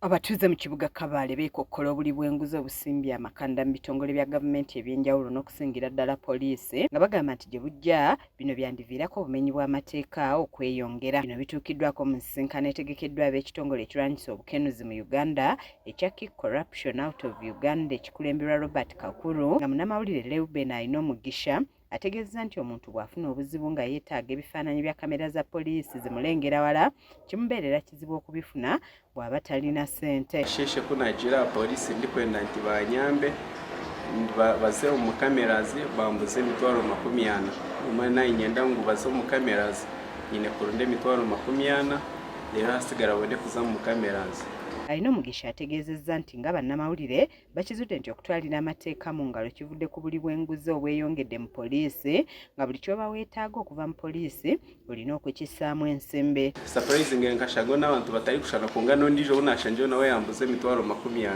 Abatuuze mu kibuga Kabale beekokkola obuli bw'enguzi obusimbye amakanda mu bitongole bya gavumenti eby'enjawulo n'okusingira ddala poliisi nga bagamba nti gye bujja bino byandiviirako obumenyi bw'amateeka okweyongera. Bino bituukiddwako mu nsisinkano etegekeddwa ab'ekitongole ekirwanyisa obukenuzi mu Uganda ekya Kick Corruption Out of Uganda ekikulemberwa Robert Kakulu nga munnamawulire Reuben alina omugisha ategeezza nti omuntu bw'afuna obuzibu nga yeetaaga ebifaananyi bya kamera za poliisi zimulengera wala kimubeerera kizibu okubifuna bw'aba talina ssente. Sheshe kunagira polisi ndikwenda nti banyambe baze mu cameras bambuze emitwaro 40 umwana inyenda ngo baze mu cameras nyine kurunde emitwaro 40 rero hasigara bode kuza mu cameras. Alina omugisha ategeezezza nti nga bannamawulire bakizudde nti okutwalira amateeka mu ngalo kivudde ku buli bw'enguzi obweyongedde mu poliisi nga buli ky'oba weetaaga okuva mu poliisi olina okukissaamu ensimbi. Surprising nkashago n'abantu batari kushana kungana ndijo bunashanjyo nawe yambuze emitwaro 40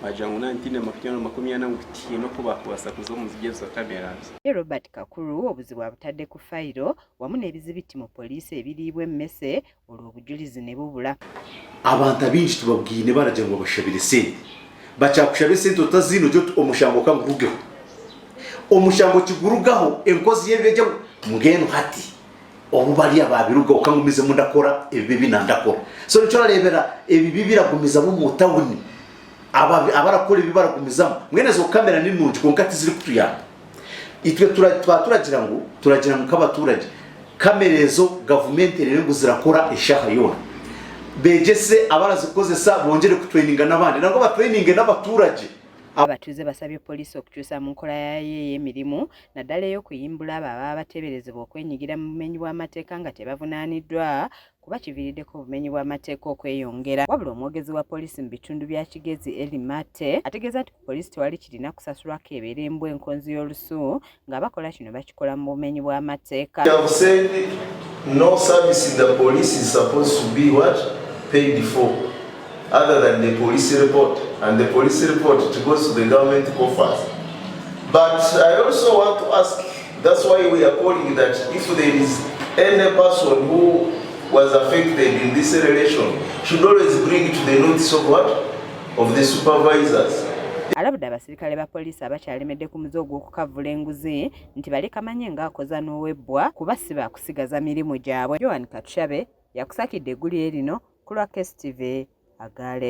bajangu nantine makumyana ngutino kuba kubasa kuzo muzigezo cameras. Robert Kakulu obuzibu abutadde ku fayiro wamu n'ebizibiti mu poliisi ebiriibwa emmese olw'obujulizi ne bubula. Abantu abinshi tubabwine baraje ngo bashabire sente bacyakushabire sente utazino cyo omushango kangurugeho omushango kigurugaho enkozi yebeje mugeno hati obubali ababiruga okangumize mundakora ebibi nandakora so nicyo rarebera ebibi biragumiza mu mutawuni abarakora ibi baragumizamo mwene zo kamera n'inungi konkati ziri kutuyana itwe turagira ngo kabaturage kamerezo government rero ngo zirakora eshaha yona begese abarazikoze bongere kutwaininga n'abandi nako batwaininge n'abaturage. Abatuuze basabye poliisi okukyusa mu nkola yayo ey'emirimu naddala ey'okuyimbula baba bateeberezebwa okwenyigira mu bumenyi bw'amateeka nga tebavunaaniddwa kuba kiviiriddeko obumenyi bw'amateeka okweyongera. Wabula omwogezi wa poliisi mu bitundu bya Kigezi Elimate ategeeza nti poliisi tewali kirina kusasulwako ebeera embwa enkonzi y'olusu nga bakola kino bakikola mu bumenyi bw'amateeka. No service in the police is supposed to be what? Paid for, other than the police report, and the police report it goes to the government coffers. But I also want to ask, that's why we are calling that if there is any person who was affected in this relation, should always bring it to the notice of what? Of the supervisors. Alabudde abasirikale ba poliisi abakyalemedde ku muze ogw'okukavula enguzi nti balekamanye ng'akoza n'owebbwa kuba si baakusigaza mirimu gyabwe. Joan Katushabe yakusakidde eggulire lino ku lwa KSTV Agale.